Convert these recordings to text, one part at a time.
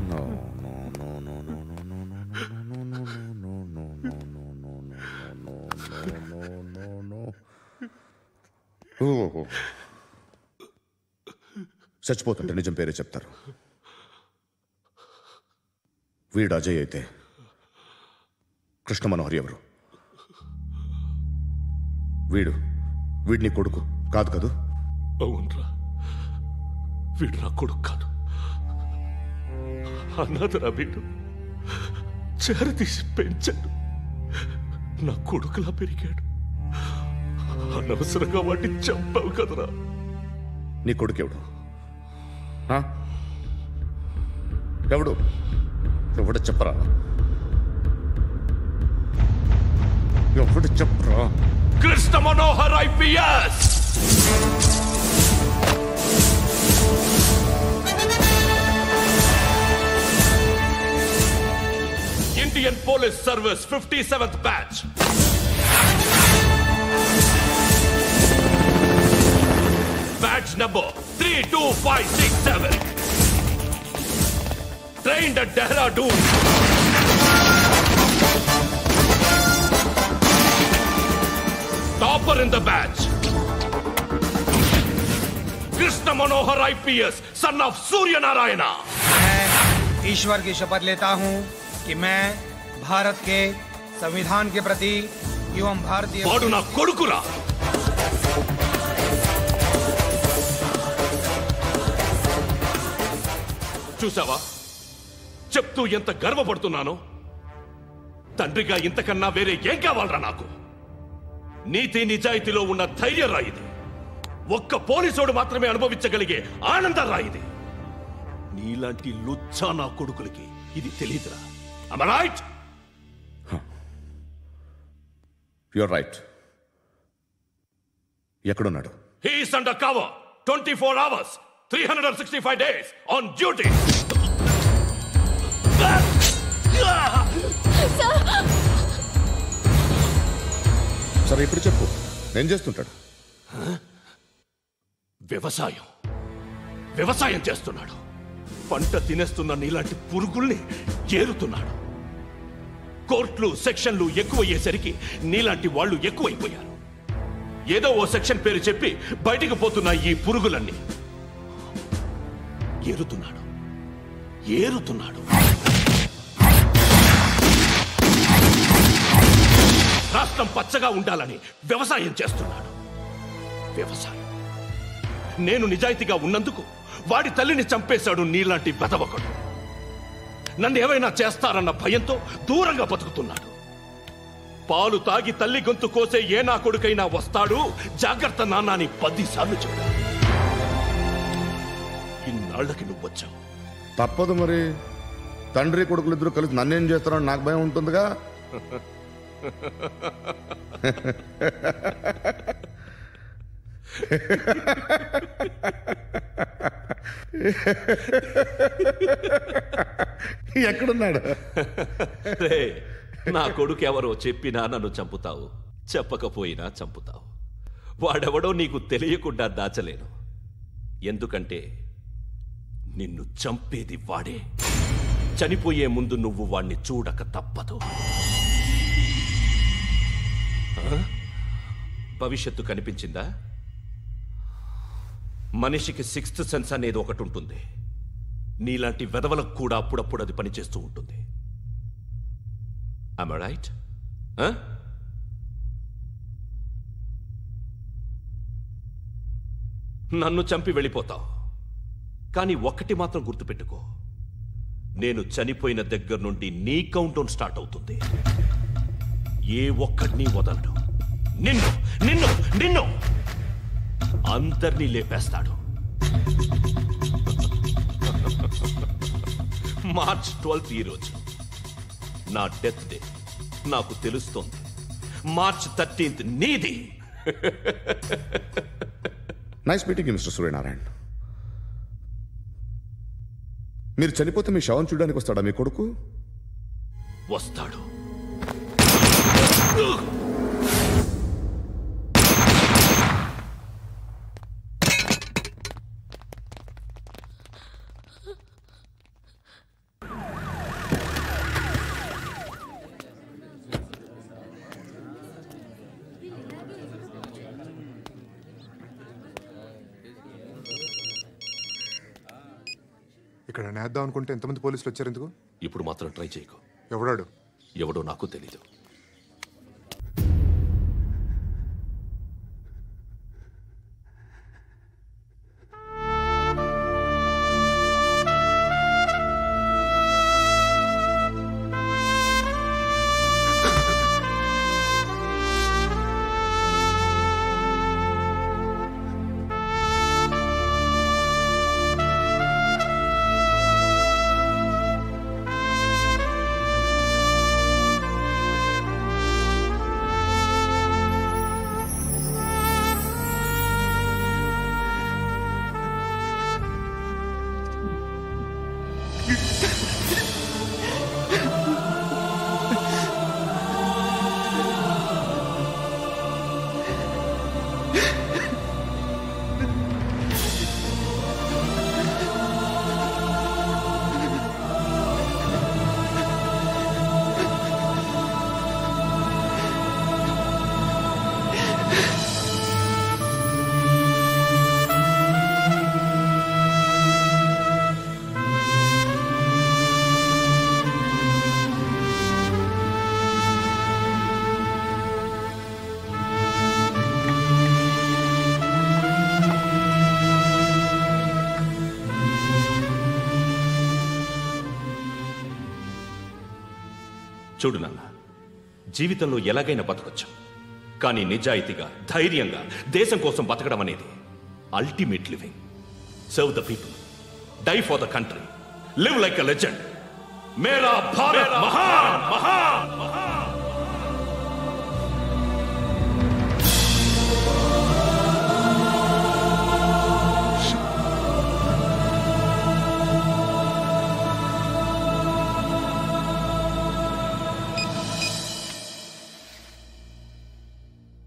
No, no, no, no, no, no, no, no, no, no, no, no, no, no, no, no. చచ్చిపోతుంటే నిజం పేరే చెప్తారు. వీడు అజయ్ అయితే కృష్ణ మనోహర్ ఎవరు? వీడిని కొడుకు కాదు కదూ? అవునరా, వీడు నా కొడుకు కాదు, అన్నదరా. వీడు చేరతీసి పెంచాడు, నా కొడుకులా పెరిగాడు. అనవసరంగా వాటిని చంపావు కదరా. నీ కొడుకెవడు? ఎవడు? ఎవడు చెప్పరా? ఎవడు చెప్పరా? Krishna Manohar IPS. Indian Police Service 57th batch. Badge number 32567. Trained at Dehradun. Topper in the batch. Krishna Manohar IPS, son of Surya Narayana. मैं ईश्वर की शपथ लेता हूं कि मैं भारत के संविधान के प्रति एवं भारतीय వాడు నా కొడుకురా. చూసావా చెప్తూ ఎంత గర్వపడుతున్నానో? తండ్రిగా ఇంతకన్నా వేరే ఏం కావాలరా నాకు? నీతి నిజాయితీలో ఉన్న ధైర్యం రా ఇది. ఒక్క పోలీసోడు మాత్రమే అనుభవించగలిగే ఆనందం రా ఇది. నీలాంటి లుచ్చా నా కొడుకులకి ఇది తెలియదురా. Am I right? You're right. ఎక్కడున్నాడు? He is under cover 24 hours 365 days on duty. సరే ఇప్పుడు చెప్పు, ఏం చేస్తుంటాడు? వ్యవసాయం చేస్తున్నాడు. పంట తినేస్తున్న నీలాంటి పురుగుల్ని చేరుతున్నాడు. కోర్టులు సెక్షన్లు ఎక్కువయ్యేసరికి నీలాంటి వాళ్ళు ఎక్కువైపోయారు. ఏదో ఓ సెక్షన్ పేరు చెప్పి బయటికి పోతున్న ఈ పురుగులన్నీ ఏరుతున్నాడు. రాష్ట్రం పచ్చగా ఉండాలని వ్యవసాయం చేస్తున్నాడు. నేను నిజాయితీగా ఉన్నందుకు వాడి తల్లిని చంపేశాడు నీలాంటి వెధవకుడు. నన్ను ఏమైనా చేస్తారన్న భయంతో దూరంగా బతుకుతున్నాడు. పాలు తాగి తల్లి గొంతు కోసే ఏ నా కొడుకైనా వస్తాడు, జాగ్రత్త నాన్న అని 10 సార్లు చెప్పాడు. ఇన్నాళ్ళకి నువ్వు వచ్చావు. తప్పదు మరి. తండ్రి కొడుకులు ఇద్దరు కలిసి నన్నేం చేస్తారని నాకు భయం ఉంటుందిగా. ఎక్కడున్నాడు? నా కొడుకు ఎవరో చెప్పినా నన్ను చంపుతావు, చెప్పకపోయినా చంపుతావు. వాడెవడో నీకు తెలియకుండా దాచలేను. ఎందుకంటే నిన్ను చంపేది వాడే. చనిపోయే ముందు నువ్వు వాణ్ణి చూడక తప్పదు. భవిష్యత్తు కనిపించిందా? మనిషికి 6th సెన్స్ అనేది ఒకటి ఉంటుంది. నీలాంటి వెధవలకు కూడా అప్పుడప్పుడు అది పనిచేస్తూ ఉంటుంది. Am I right? నన్ను చంపి వెళ్ళిపోతావు. కానీ ఒక్కటి మాత్రం గుర్తుపెట్టుకో, నేను చనిపోయిన దగ్గర నుండి నీ కౌంట్ డౌన్ స్టార్ట్ అవుతుంది. ఏ ఒక్కడిని వదలడు. నిన్ను నిన్ను నిన్ను అందరినీ లేపేస్తాడు. మార్చ్ 12th ఈరోజు నా డెత్ డే. నాకు తెలుస్తోంది మార్చ్ 13th నీది. Nice meeting mister Suryanarayan. మీరు చనిపోతే మీ శవం చూడడానికి వస్తాడా మీ కొడుకు? వస్తాడు. ఇక్కడ నేద్దాం అనుకుంటే ఎంతమంది పోలీసులు వచ్చారు ఎందుకు? ఇప్పుడు మాత్రం ట్రై చేయకు. ఎవడాడు? ఎవడో నాకు తెలీదు. చూడు నాన్న, జీవితంలో ఎలాగైనా బతకొచ్చు, కానీ నిజాయితీగా ధైర్యంగా దేశం కోసం బతకడం అనేది ultimate living. Serve the people, die for the country, live like a legend. మేరా భారత్ మహాన్ మహాన్ మహాన్.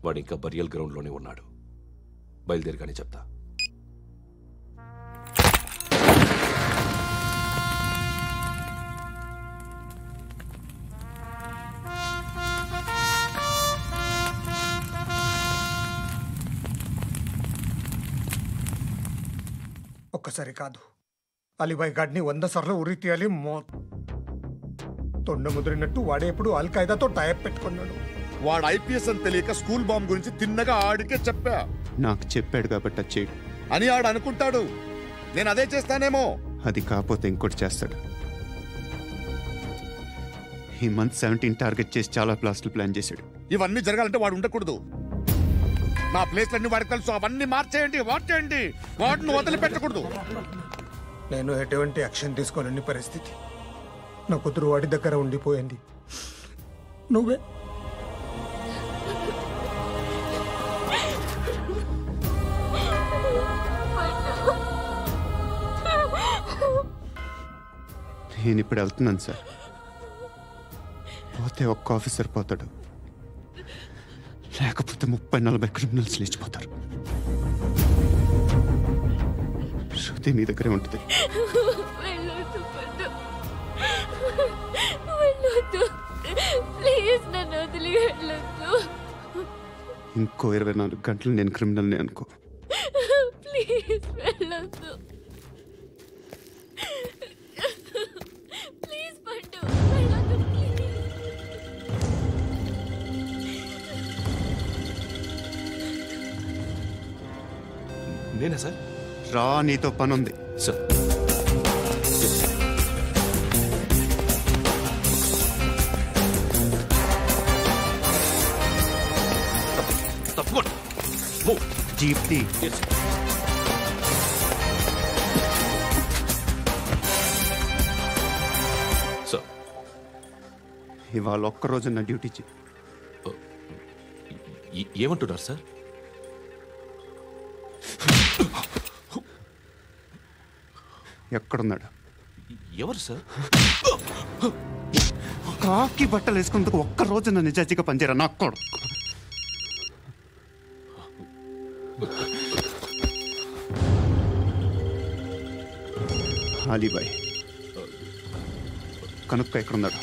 వాడు ఇంకా బరియల్ గ్రౌండ్లోనే ఉన్నాడు. బయలుదేరగానే చెప్తా. ఒక్కసారి కాదు, అలీబాయ్ గాడిని 100 సార్లు ఉరి తీయాలి. తొండ ముదిరినట్టు వాడే ఎప్పుడు అల్ ఖైదాతో టైప్ పెట్టుకున్నాడు. వాడు ఐపీఎస్ అని తెలియక స్కూల్ బాంబ్ గురించి తిన్నగా ఆడికే చెప్పా. నాకు చెప్పాడు కాబట్టి చేయడు అని ఆడు అనుకుంటాడు. నేను అదే చేస్తానేమో. అది కాకపోతే ఇంకోటి చేస్తాడు. ఈ మంత్ 17 టార్గెట్ చేసి చాలా ప్లాస్టులు ప్లాన్ చేశాడు. ఇవన్నీ జరగాలంటే వాడు ఉండకూడదు. నా ప్లేస్లన్నీ వాడికి తెలుసు. అవన్నీ మార్చేయండి, వాటేయండి. వాటిని వదిలిపెట్టకూడదు. నేను ఎటువంటి యాక్షన్ తీసుకోలేని పరిస్థితి. నా కూతురు వాడి దగ్గర ఉండిపోయింది. నువ్వే నేను ఇప్పుడు వెళ్తున్నాను సార్. పోతే ఒక్క ఆఫీసర్ పోతాడు, లేకపోతే 30-40 క్రిమినల్స్ లేచిపోతారు. శృతి మీ దగ్గరే ఉంటుంది. ఇంకో 24 గంటలు నేను క్రిమినల్ని అనుకో. ప్లీజ్ వెళ్ళొద్దు. ప్లీజ్ పండు, వెళ్ళొద్దు ప్లీజ్. నేనా సార్? రా, నీతో పని ఉంది సార్. తప్పకుండా జీప్తి. సార్, ఇవాళ ఒక్కరోజు నా డ్యూటీ ఏమంటున్నారు సార్? ఎక్కడున్నాడు? ఎవరు సార్? కాకి బట్టలు వేసుకున్నందుకు ఒక్కరోజు నా నిజాజీగా పనిచేయరా నా కొడుకు. అలీబాయ్ కనుక్కో, ఎక్కడున్నాడు?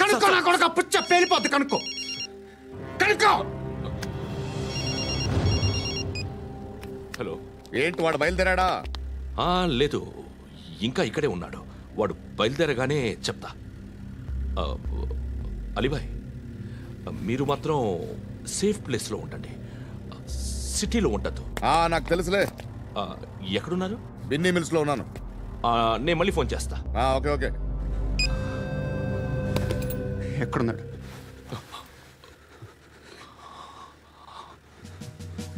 కనుక్కో నా కొడుకు. పుచ్చ పేలిపోద్ది. కనుక్కో, కనుక్కో. హలో, ఏంటి వాడు బయలుదేరాడా? లేదు, ఇంకా ఇక్కడే ఉన్నాడు. వాడు బయలుదేరగానే చెప్తా. అలీబాయ్, మీరు మాత్రం సేఫ్ ప్లేస్లో ఉండండి, సిటీలో ఉండద్దు. నాకు తెలుసులే. ఎక్కడున్నారు? బిన్నీ మిల్స్ లో ఉన్నాను. నేను మళ్ళీ ఫోన్ చేస్తా. Okay okay. ఎక్కడున్నాడు?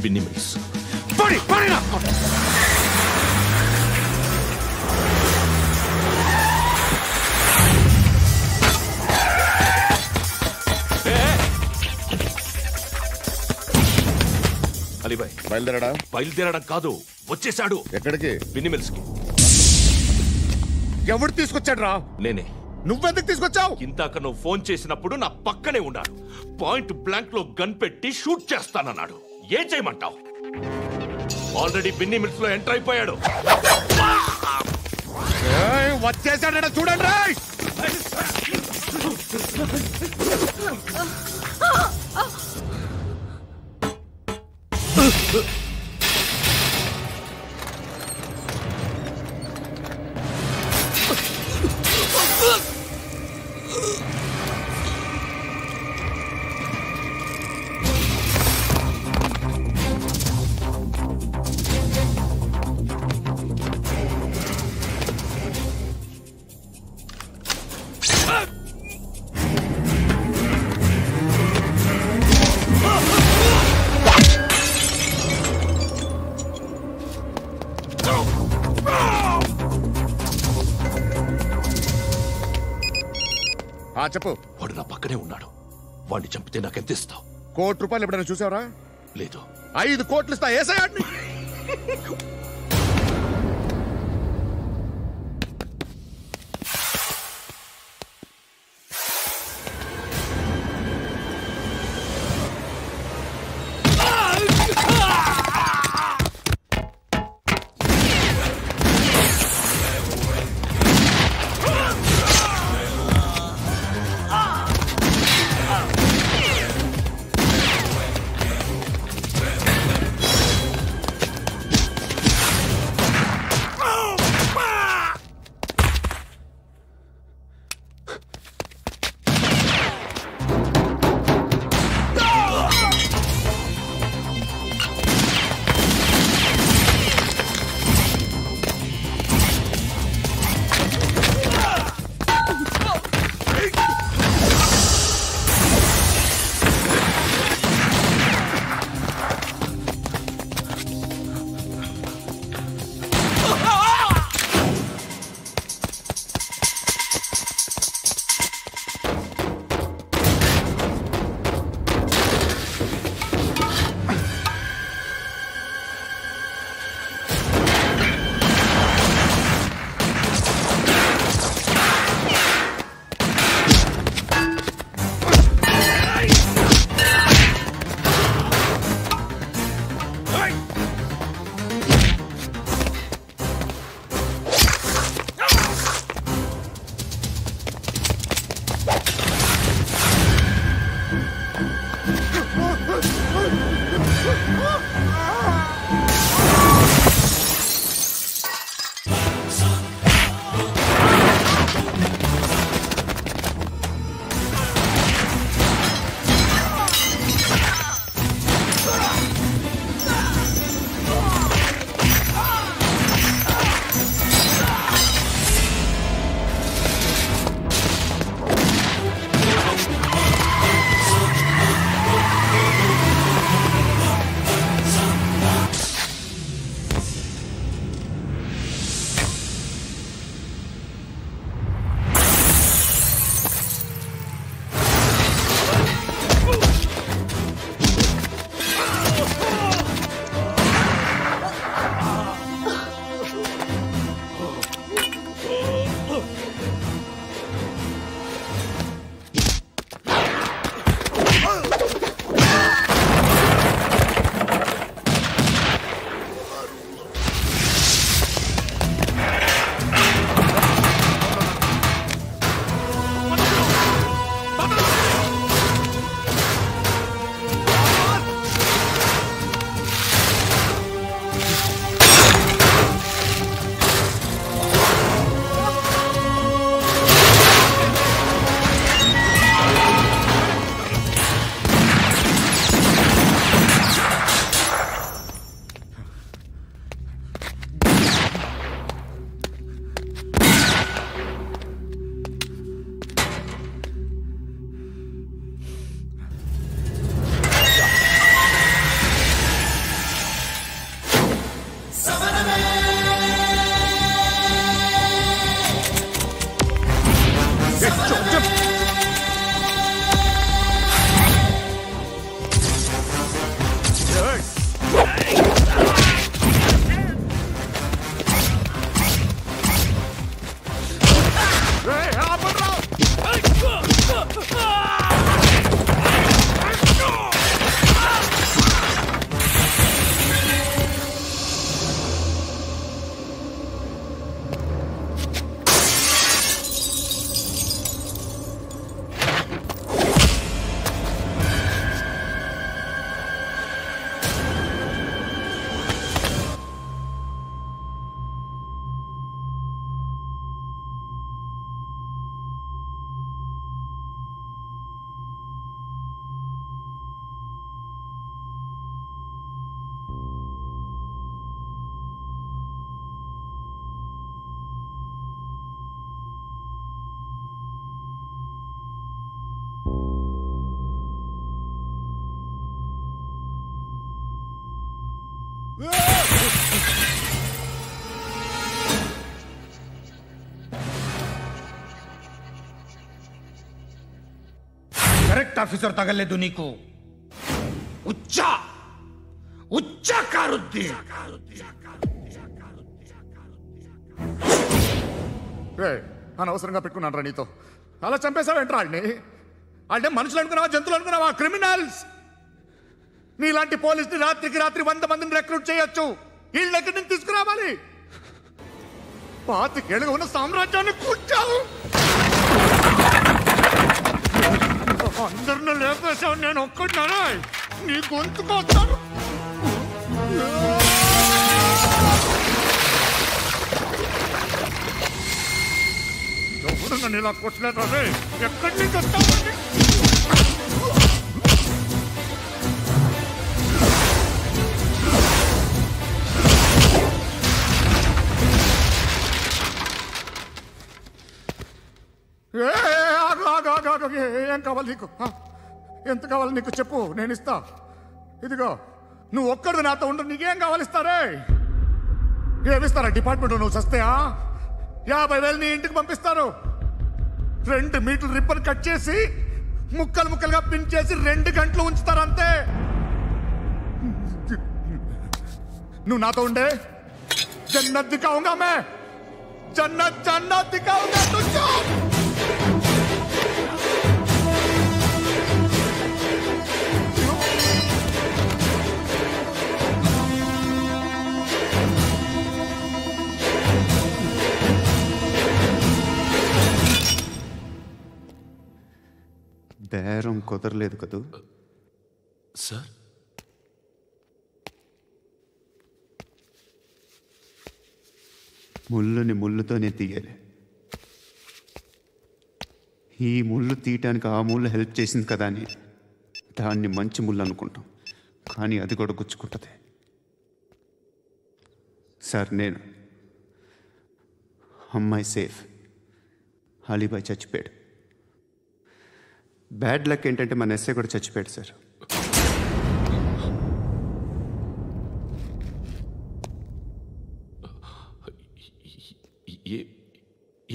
బిన్నీ మిల్స్. అలీబాయ్, బయలుదేరడం కాదు, వచ్చేశాడు. ఎక్కడికి? బిన్నీ మిల్స్ కి. ఎవడు తీసుకొచ్చాడు రా? నేనే. నువ్వెందుకు తీసుకొచ్చావు? ఇందాక నువ్వు ఫోన్ చేసినప్పుడు నా పక్కనే ఉన్నాడు. పాయింట్ బ్లాంక్ లో గన్ పెట్టి షూట్ చేస్తానన్నాడు. ఏం చేయమంటావు? ఆల్రెడీ బిన్నీ మిల్స్ లో ఎంటర్ అయిపోయాడు. వచ్చేసాడ చూడండి రా. చెప్పు. వాడు నా పక్కనే ఉన్నాడు. వాడిని చంపితే నాకెంత ఇస్తావు? ₹1 కోటి ఎప్పుడైనా చూసావరా? లేదు. 5 కోట్లు ఇస్తా. ఏసయాడిని. కరెక్ట్ ఆఫీసర్ తగలేదు నీకు. ఉచ్చ కారుద్ది. అనవసరంగా పెట్టుకున్నాను రా నీతో. అలా చంపేశావేంట్రా ఆడిని? అంటే మనుషులు అనుకున్నావా, జంతువులు అనుకున్నావా? క్రిమినల్స్. నీలాంటి పోలీసుని రాత్రికి రాత్రి 100 మందిని రిక్రూట్ చేయొచ్చు. వీళ్ళ దగ్గర నుంచి తీసుకురావాలి. 25 ఏళ్ళుగా ఉన్న సామ్రాజ్యాన్ని కూర్చావు. అందరిని లేపేశావు, నేను ఒక్కడినా నీ గొంతుకొస్తాను. ఎవరు నన్ను ఇలా కొట్టలేదా? ఎక్కడి నుంచి వస్తావు? ఏం కావాలి నీకు? ఎంత కావాలి నీకు చెప్పు, నేను ఇస్తా. ఇదిగో నువ్వు ఒక్కడు నాతో ఉండు. నీకేం కావాలి ఇస్తారే? ఏమిస్తారా డిపార్ట్మెంట్? నువ్వు చస్తేయా 50,000 నీ ఇంటికి పంపిస్తారు. 2 మీటర్లు రిబ్బన్ కట్ చేసి ముక్కలు ముక్కలుగా పిన్ చేసి 2 గంటలు ఉంచుతారు అంతే. నువ్వు నాతో ఉండే జన్నత్ దిఖాऊंगा मैं, జన్నత్ జన్నత్ దిఖాऊंगा तुझको. బేరం కుదరలేదు కదూ సార్? ముళ్ళుని ముళ్ళుతోనే తీయాలి. ఈ ముళ్ళు తీయటానికి ఆ ముళ్ళు హెల్ప్ చేసింది కదా అని దాన్ని మంచి ముళ్ళు అనుకుంటాం, కానీ అది కూడా గుచ్చుకుంటుంది. సార్, నేను అమ్మాయి సేఫ్, అలీబాయ్ చచ్చిపోయాడు. బ్యాడ్ లక్ ఏంటంటే మన ఎస్ఐ కూడా చచ్చిపోయాడు సార్.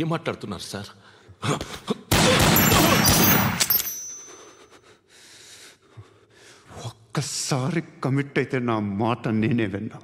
ఏం మాట్లాడుతున్నారు సార్? ఒక్కసారి కమిట్ అయితే నా మాట నేనే విన్నా.